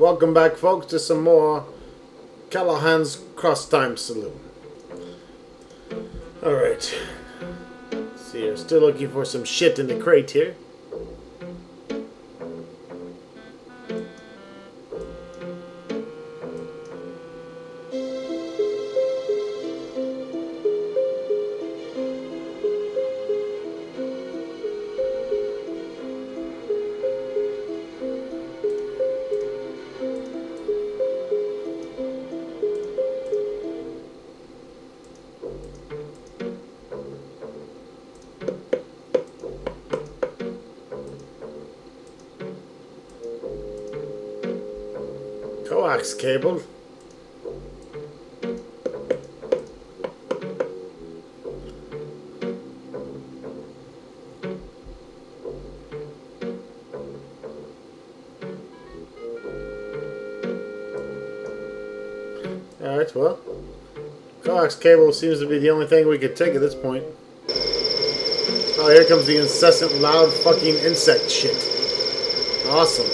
Welcome back, folks, to some more Callahan's Crosstime Saloon. Alright. Let's see here. Still looking for some shit in the crate here. Coax cable. Alright, well, coax cable seems to be the only thing we could take at this point. Oh, here comes the incessant loud fucking insect shit. Awesome.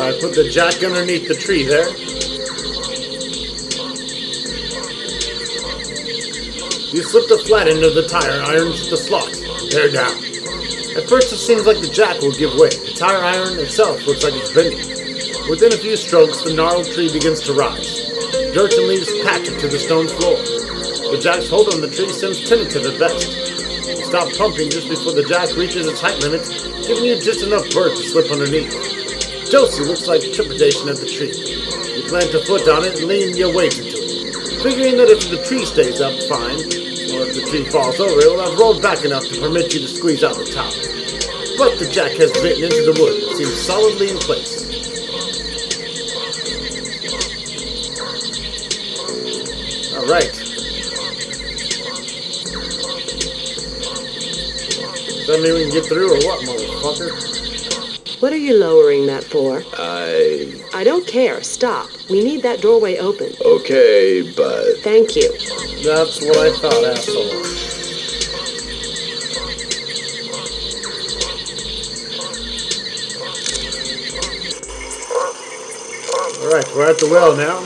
I put the jack underneath the tree there. You slip the flat end of the tire iron to the slot. They're down. At first it seems like the jack will give way. The tire iron itself looks like it's bending. Within a few strokes, the gnarled tree begins to rise. Dirt and leaves patch it to the stone floor. The jack's hold on the tree seems tentative at best. You stop pumping just before the jack reaches its height limit, giving you just enough birth to slip underneath. Josie looks like trepidation at the tree. You plant a foot on it and lean your weight into it, figuring that if the tree stays up, fine, or if the tree falls over, it will have rolled back enough to permit you to squeeze out the top. But the jack has bitten into the wood and seems solidly in place. Alright. Does that mean we can get through or what, motherfucker? What are you lowering that for? I don't care. Stop. We need that doorway open. Okay, but... Thank you. That's what I thought, asshole. Alright, we're at the well now.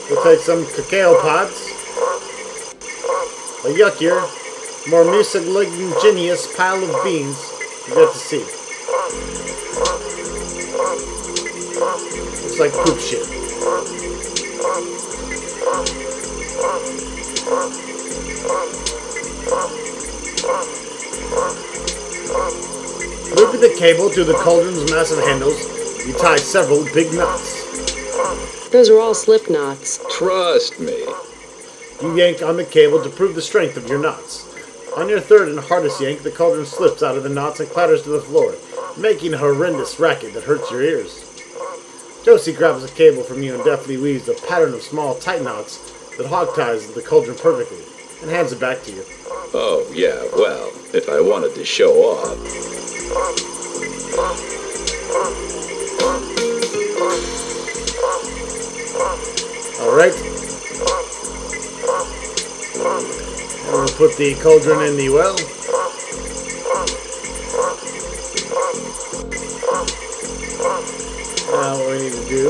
We'll take some cacao pods. A yuckier, more mucilaginous pile of beans you got to see. Looks like poop shit. Looping the cable through the cauldron's massive handles, you tie several big knots. Those are all slip knots. Trust me. You yank on the cable to prove the strength of your knots. On your third and hardest yank, the cauldron slips out of the knots and clatters to the floor, making a horrendous racket that hurts your ears. Josie grabs the cable from you and deftly weaves a pattern of small, tight knots that hog-ties the cauldron perfectly, and hands it back to you. Oh, yeah, well, if I wanted to show off. Alright. And we'll put the cauldron in the well. Now what we need to do,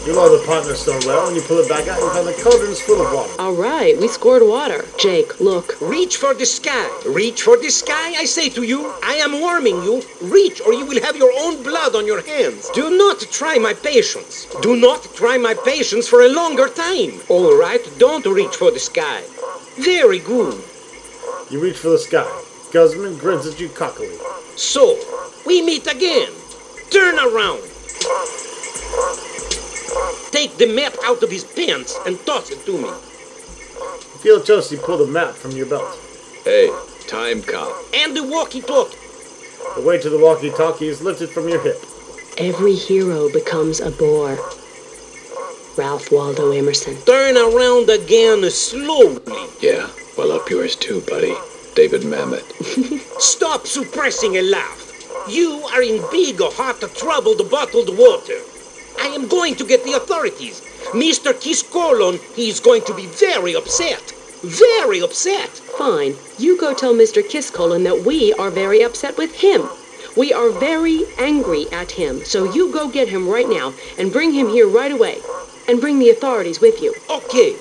you lower the pot in the stone well. When you pull it back out, you find the cauldron's full of water. All right, we scored water. Jake, look. Reach for the sky. Reach for the sky, I say to you. I am warning you. Reach, or you will have your own blood on your hands. Do not try my patience. Do not try my patience for a longer time. All right, don't reach for the sky. Very good. You reach for the sky. Guzman grins at you cockily. So, we meet again. Turn around. take the map out of his pants and toss it to me. You feel Josie pull the map from your belt. Hey, time cop. And the walkie-talkie. The weight of the walkie-talkie is lifted from your hip. Every hero becomes a bore. Ralph Waldo Emerson. Turn around again slowly. Yeah, well, up yours too, buddy. David Mamet. Stop suppressing a laugh. You are in big, hot, troubled, bottled water. I am going to get the authorities. Mr. Kiskolon, he's going to be very upset. Very upset. Fine. You go tell Mr. Kiskolon that we are very upset with him. We are very angry at him. So you go get him right now and bring him here right away. And bring the authorities with you. Okay.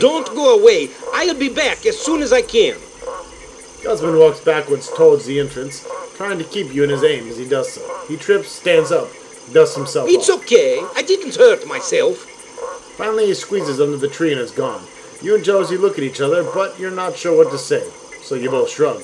Don't go away. I'll be back as soon as I can. Guzman walks backwards towards the entrance, trying to keep you in his aim as he does so. He trips, stands up, dusts himself It's off. okay. I didn't hurt myself. Finally, he squeezes under the tree and is gone. You and Josie look at each other, but you're not sure what to say, so you both shrug.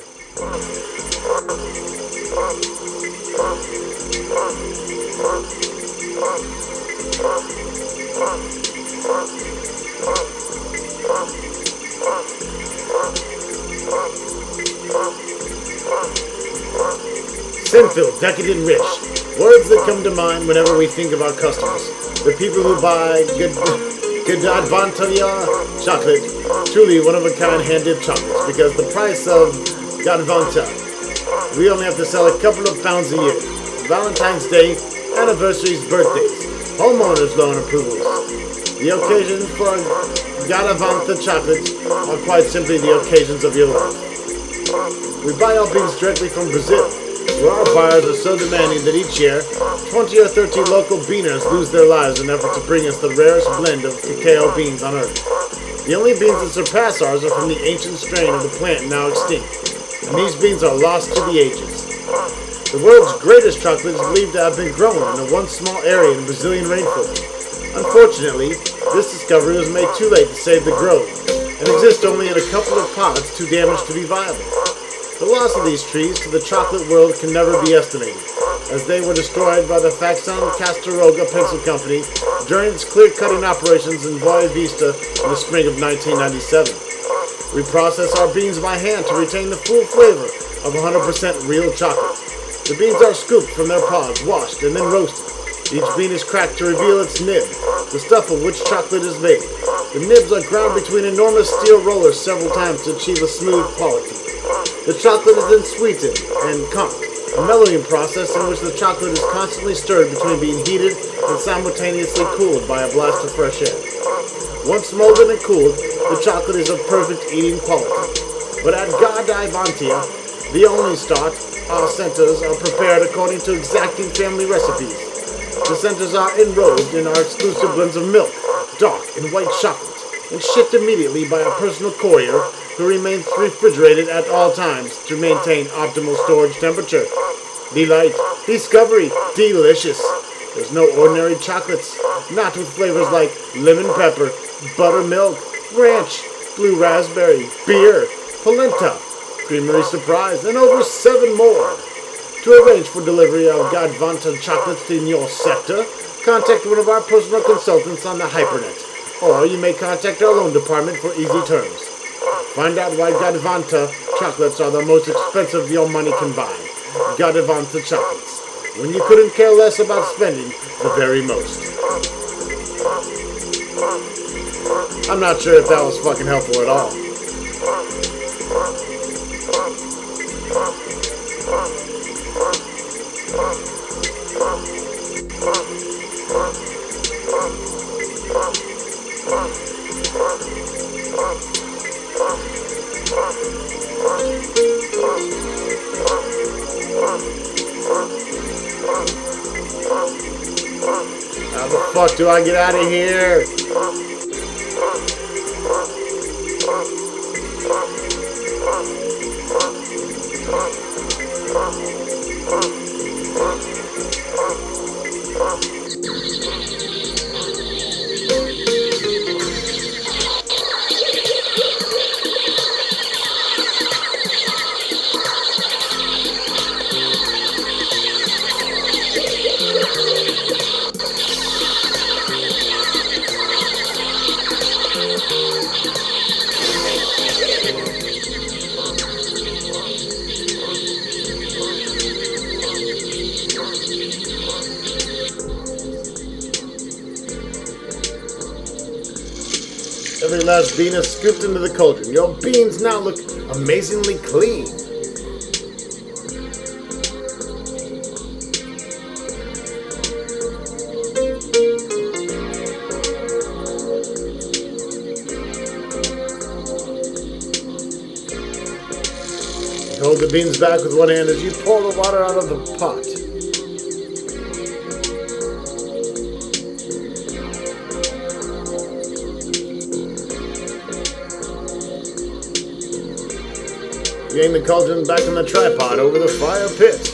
Sinful, decadent, rich. Words that come to mind whenever we think of our customers. The people who buy Gadvantaria chocolate. Truly one-of-a-kind hand-dipped chocolates, because the price of Gadvanta, we only have to sell a couple of pounds a year. Valentine's Day, anniversaries, birthdays, homeowners' loan approvals. The occasions for Gadvanta chocolates are quite simply the occasions of your life. We buy our beans directly from Brazil, where our buyers are so demanding that each year, 20 or 30 local beaners lose their lives in an effort to bring us the rarest blend of cacao beans on earth. The only beans that surpass ours are from the ancient strain of the plant now extinct, and these beans are lost to the ages. The world's greatest chocolate is believed to have been grown in a once small area in the Brazilian rainforest. Unfortunately, this discovery was made too late to save the grove, and exists only in a couple of pods too damaged to be viable. The loss of these trees to the chocolate world can never be estimated, as they were destroyed by the Faxon Castaroga Pencil Company during its clear-cutting operations in Boa Vista in the spring of 1997. We process our beans by hand to retain the full flavor of 100% real chocolate. The beans are scooped from their pods, washed, and then roasted. Each bean is cracked to reveal its nib, the stuff of which chocolate is made. The nibs are ground between enormous steel rollers several times to achieve a smooth quality. The chocolate is then sweetened and comped, a mellowing process in which the chocolate is constantly stirred between being heated and simultaneously cooled by a blast of fresh air. Once molded and cooled, the chocolate is of perfect eating quality. But at Godivantia, the only stock, our centers are prepared according to exacting family recipes. The centers are enrobed in our exclusive blends of milk, dark and white chocolate, and shipped immediately by a personal courier who remains refrigerated at all times to maintain optimal storage temperature. Delight, discovery, delicious. There's no ordinary chocolates, not with flavors like lemon pepper, buttermilk, ranch, blue raspberry, beer, polenta, creamery surprise, and over 7 more. To arrange for delivery of Gadvanta chocolates in your sector, contact one of our personal consultants on the Hypernet, or you may contact our loan department for easy terms. Find out why Gadvanta chocolates are the most expensive your money can buy. Gadvanta chocolates, when you couldn't care less about spending the very most. I'm not sure if that was fucking helpful at all. How the fuck do I get out of here? Every last bean is scooped into the cauldron. Your beans now look amazingly clean. You hold the beans back with one hand as you pour the water out of the pot. You hang the cauldron back on the tripod over the fire pit.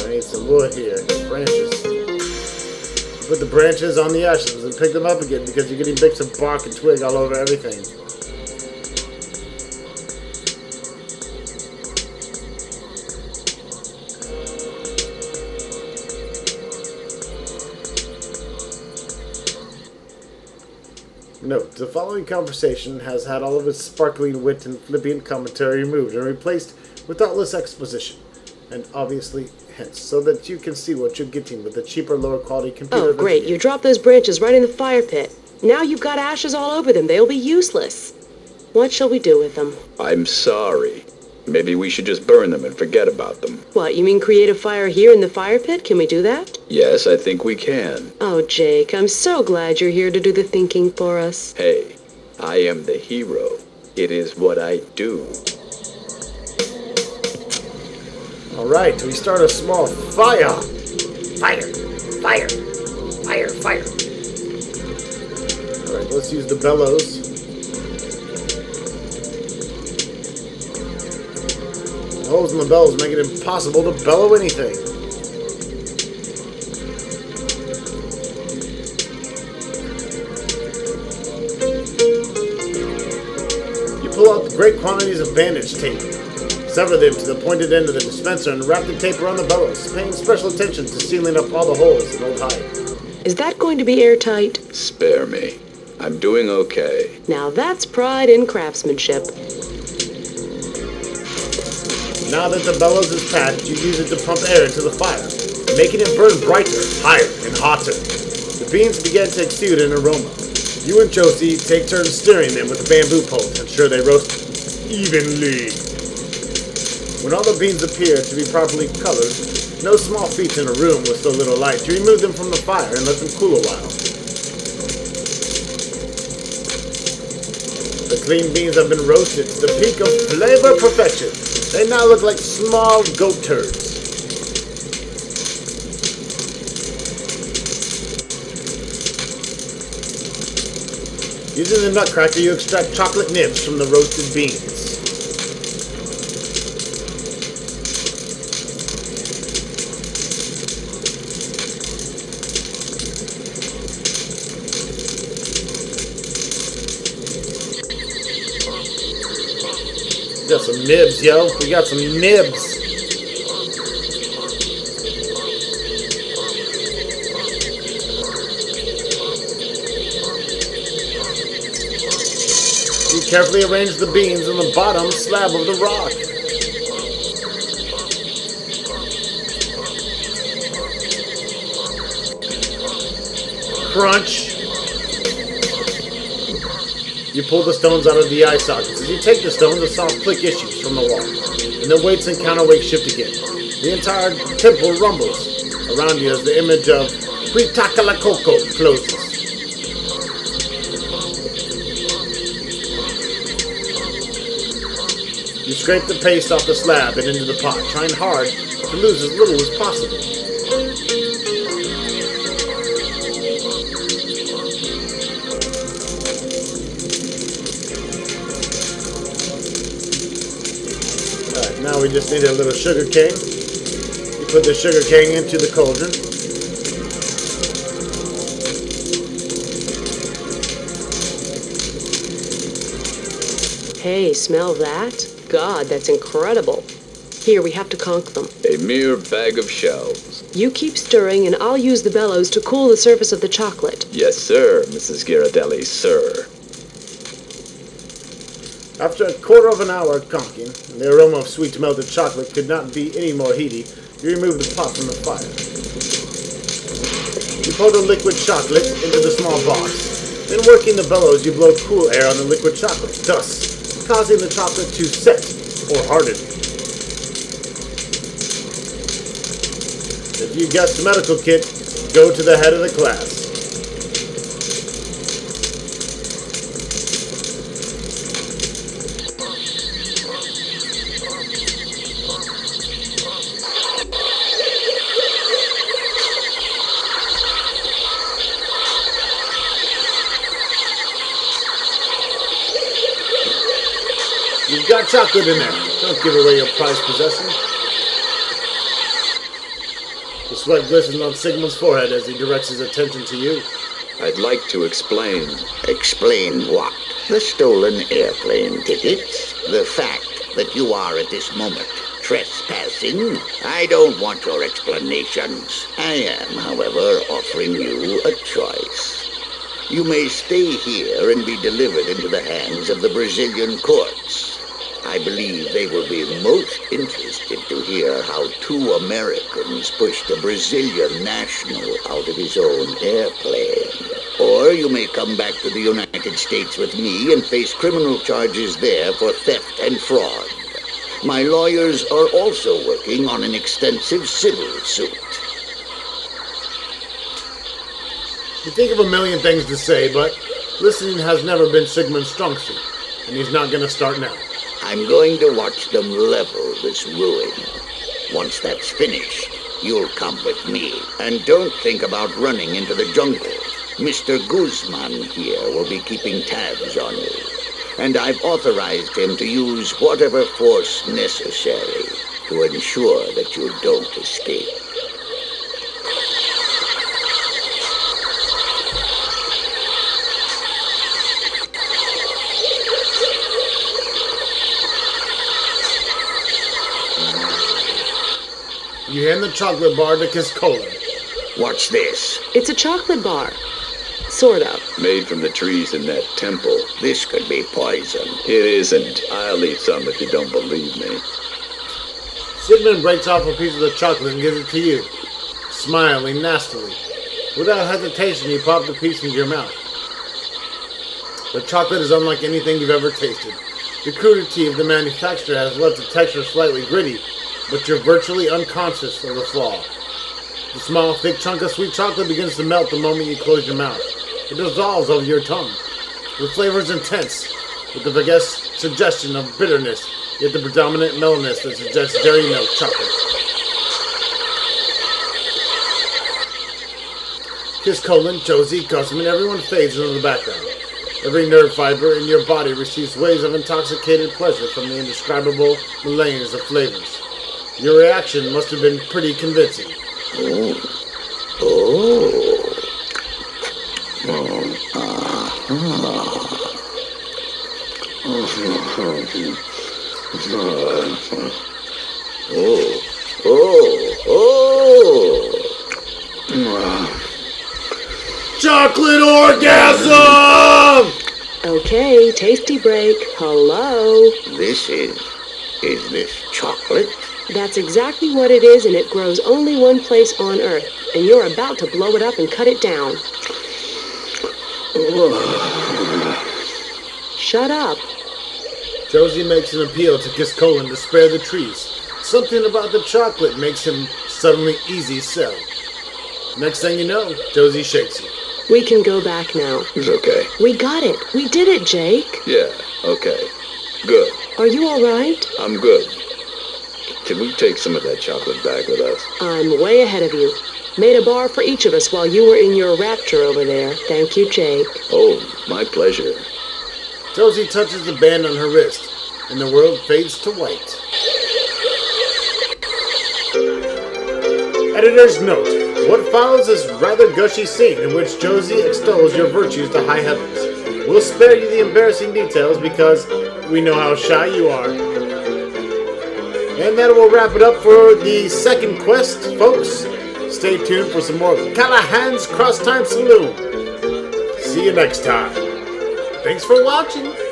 I need some wood here, branches. Put the branches on the ashes and pick them up again because you're getting bits of bark and twig all over everything. Note, the following conversation has had all of its sparkling wit and flippant commentary removed and replaced with thoughtless exposition, and obviously hints, so that you can see what you're getting with a cheaper, lower quality computer. Oh, great. You dropped those branches right in the fire pit. Now you've got ashes all over them. They'll be useless. What shall we do with them? I'm sorry. Maybe we should just burn them and forget about them. What, you mean create a fire here in the fire pit? Can we do that? Yes, I think we can. Oh, Jake, I'm so glad you're here to do the thinking for us. Hey, I am the hero. It is what I do. Alright, we start a small fire. Fire, fire, fire, fire. Alright, let's use the bellows. The holes in the bellows make it impossible to bellow anything. You pull out the great quantities of bandage tape. Sever them to the pointed end of the dispenser and wrap the tape around the bellows, paying special attention to sealing up all the holes in old hide. Is that going to be airtight? Spare me. I'm doing okay. Now that's pride in craftsmanship. Now that the bellows is patched, you use it to pump air into the fire, making it burn brighter, higher, and hotter. The beans begin to exude an aroma. You and Josie take turns stirring them with a bamboo pole to ensure they roast evenly. When all the beans appear to be properly colored, no small feat in a room with so little light, you remove them from the fire and let them cool a while. The clean beans have been roasted to the peak of flavor perfection. They now look like small goat turds. Using the nutcracker, you extract chocolate nibs from the roasted beans. We got some nibs, yo. We got some nibs. You carefully arrange the beans on the bottom slab of the rock. Crunch. You pull the stones out of the eye sockets. As you take the stones, a soft click issues from the wall, and the weights and counterweights shift again. The entire temple rumbles around you as the image of Huitakalakoko closes. You scrape the paste off the slab and into the pot, trying hard to lose as little as possible. Now we just need a little sugar cane. You put the sugar cane into the cauldron. Hey, smell that? God, that's incredible. Here, we have to conk them. A mere bag of shells. You keep stirring, and I'll use the bellows to cool the surface of the chocolate. Yes, sir, Mrs. Ghirardelli, sir. After a quarter of an hour conking, and the aroma of sweet melted chocolate could not be any more heady, you remove the pot from the fire. You pour the liquid chocolate into the small box. Then working the bellows, you blow cool air on the liquid chocolate, thus causing the chocolate to set or harden. If you guessed the medical kit, go to the head of the class. You've got chocolate in there. Don't give away your prized possession. The sweat glistens on Sigmund's forehead as he directs his attention to you. I'd like to explain. Explain what? The stolen airplane tickets? The fact that you are at this moment trespassing? I don't want your explanations. I am, however, offering you a choice. You may stay here and be delivered into the hands of the Brazilian courts. I believe they will be most interested to hear how two Americans pushed a Brazilian national out of his own airplane. Or you may come back to the United States with me and face criminal charges there for theft and fraud. My lawyers are also working on an extensive civil suit. You think of a million things to say, but listening has never been Sigmund's strong suit, and he's not going to start now. I'm going to watch them level this ruin. Once that's finished, you'll come with me. And don't think about running into the jungle. Mr. Guzman here will be keeping tabs on you. And I've authorized him to use whatever force necessary to ensure that you don't escape. You hand the chocolate bar to Callahan. Watch this. It's a chocolate bar. Sort of. Made from the trees in that temple. This could be poison. It isn't. I'll eat some if you don't believe me. Sigmund breaks off a piece of the chocolate and gives it to you, smiling nastily. Without hesitation, you pop the piece into your mouth. The chocolate is unlike anything you've ever tasted. The crudity of the manufacturer has left the texture slightly gritty, but you're virtually unconscious of the flaw. The small, thick chunk of sweet chocolate begins to melt the moment you close your mouth. It dissolves over your tongue. The flavor is intense, with the vague suggestion of bitterness, yet the predominant mellowness that suggests dairy milk chocolate. Callahan, Josie, Guzman, everyone fades into the background. Every nerve fiber in your body receives waves of intoxicated pleasure from the indescribable melange of flavors. Your reaction must have been pretty convincing. Chocolate orgasm! Okay, tasty break. Hello? Is this chocolate? That's exactly what it is, and it grows only one place on Earth. And you're about to blow it up and cut it down. Shut up. Josie makes an appeal to Callahan to spare the trees. Something about the chocolate makes him suddenly easy sell. Next thing you know, Josie shakes you. We can go back now. It's okay. We got it. We did it, Jake. Yeah, okay. Good. Are you all right? I'm good. Can we take some of that chocolate back with us? I'm way ahead of you. Made a bar for each of us while you were in your rapture over there. Thank you, Jake. Oh, my pleasure. Josie touches the band on her wrist, and the world fades to white. Editor's note. What follows is a rather gushy scene in which Josie extols your virtues to high heavens. We'll spare you the embarrassing details because we know how shy you are. And that will wrap it up for the second quest, folks. Stay tuned for some more Callahan's Crosstime Saloon. See you next time. Thanks for watching.